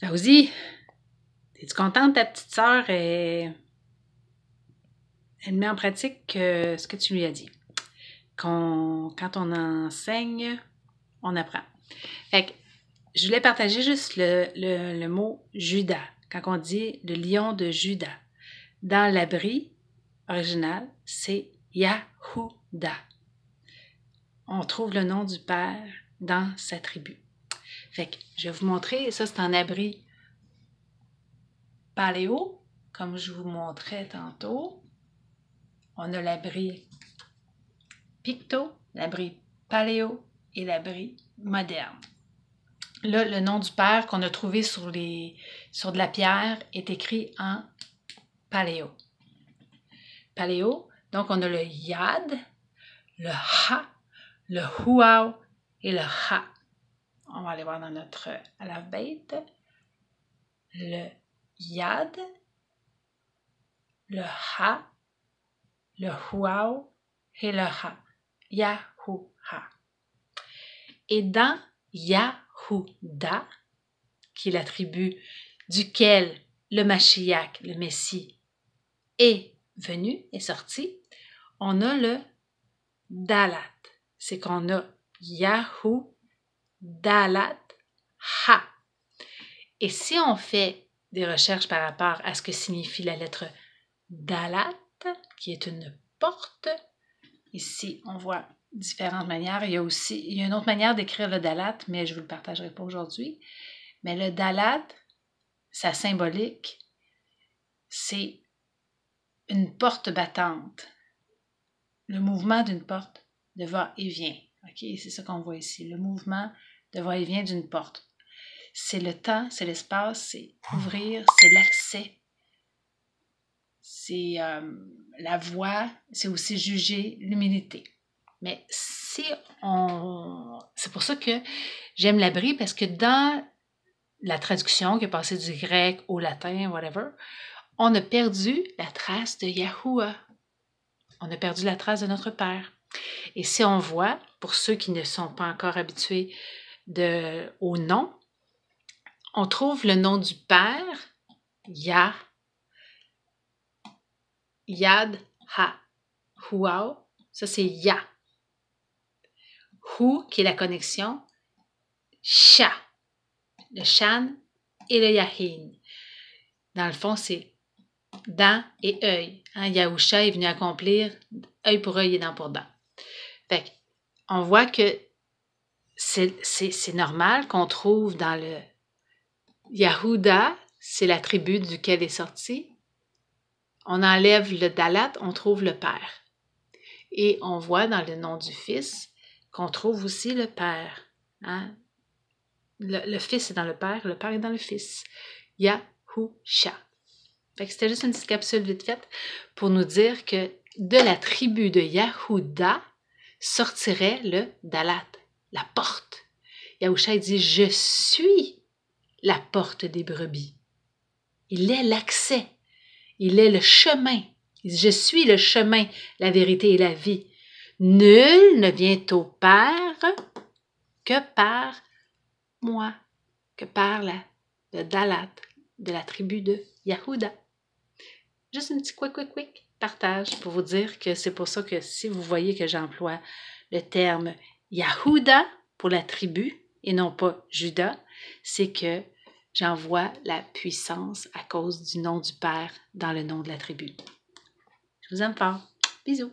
Fauzi, es-tu contente, ta petite sœur? Elle met en pratique ce que tu lui as dit. Quand on enseigne, on apprend. Fait que je voulais partager juste le mot Judas. Quand on dit le lion de Judas. Dans l'abri original, c'est Yahuda. On trouve le nom du père dans sa tribu. Fait que je vais vous montrer, ça c'est en abri paléo, comme je vous montrais tantôt. On a l'abri picto, l'abri paléo et l'abri moderne. Là, le nom du père qu'on a trouvé sur de la pierre est écrit en paléo. Paléo, donc on a le yad, le ha, le huao et le ha. On va aller voir dans notre alphabet. Le yad, le ha, le huao et le ha. Yahuha. Et dans Yahuda, qui est la tribu duquel le Mashiach, le Messie, est venu, est sorti, on a le Dalat. C'est qu'on a Yahu Dalat Ha. Et si on fait des recherches par rapport à ce que signifie la lettre Dalat, qui est une porte, ici on voit différentes manières. Il y a une autre manière d'écrire le Dalat, mais je ne vous le partagerai pas aujourd'hui. Mais le Dalat, sa symbolique, c'est une porte battante. Le mouvement d'une porte de va-et-vient. Okay? C'est ça qu'on voit ici. Le mouvement de va-et-vient d'une porte. C'est le temps, c'est l'espace, c'est ouvrir, c'est l'accès. C'est la voie, c'est aussi juger l'humilité. Mais c'est pour ça que j'aime l'abri, parce que dans la traduction qui est passée du grec au latin, whatever, on a perdu la trace de Yahuwah. On a perdu la trace de notre Père. Et si on voit, pour ceux qui ne sont pas encore habitués au nom, on trouve le nom du Père, Yah, Yad, Ha, Huao, ça c'est Yah. Hu, qui est la connexion, Sha, le Shan et le Yahin. Dans le fond, c'est dent et œil. Yahusha est venu accomplir œil pour œil et dent pour dent. Fait on voit que c'est normal qu'on trouve dans le Yahuda, c'est la tribu duquel est sorti. On enlève le Dalat, on trouve le Père. Et on voit dans le nom du Fils qu'on trouve aussi le Père. Hein? Le Fils est dans le Père est dans le Fils. Yahusha. Fait que c'était juste une petite capsule vite faite pour nous dire que de la tribu de Yahuda sortirait le Dalat, la porte. Yahusha dit « Je suis la porte des brebis ». Il est l'accès. Il est le chemin. Il dit « Je suis le chemin, la vérité et la vie. Nul ne vient au Père que par moi, que par le Dalat de la tribu de Yahuda. » Juste un petit quick partage pour vous dire que c'est pour ça que si vous voyez que j'emploie le terme Yahuda pour la tribu et non pas Judas, c'est que j'envoie la puissance à cause du nom du Père dans le nom de la tribu. Je vous aime fort. Bisous.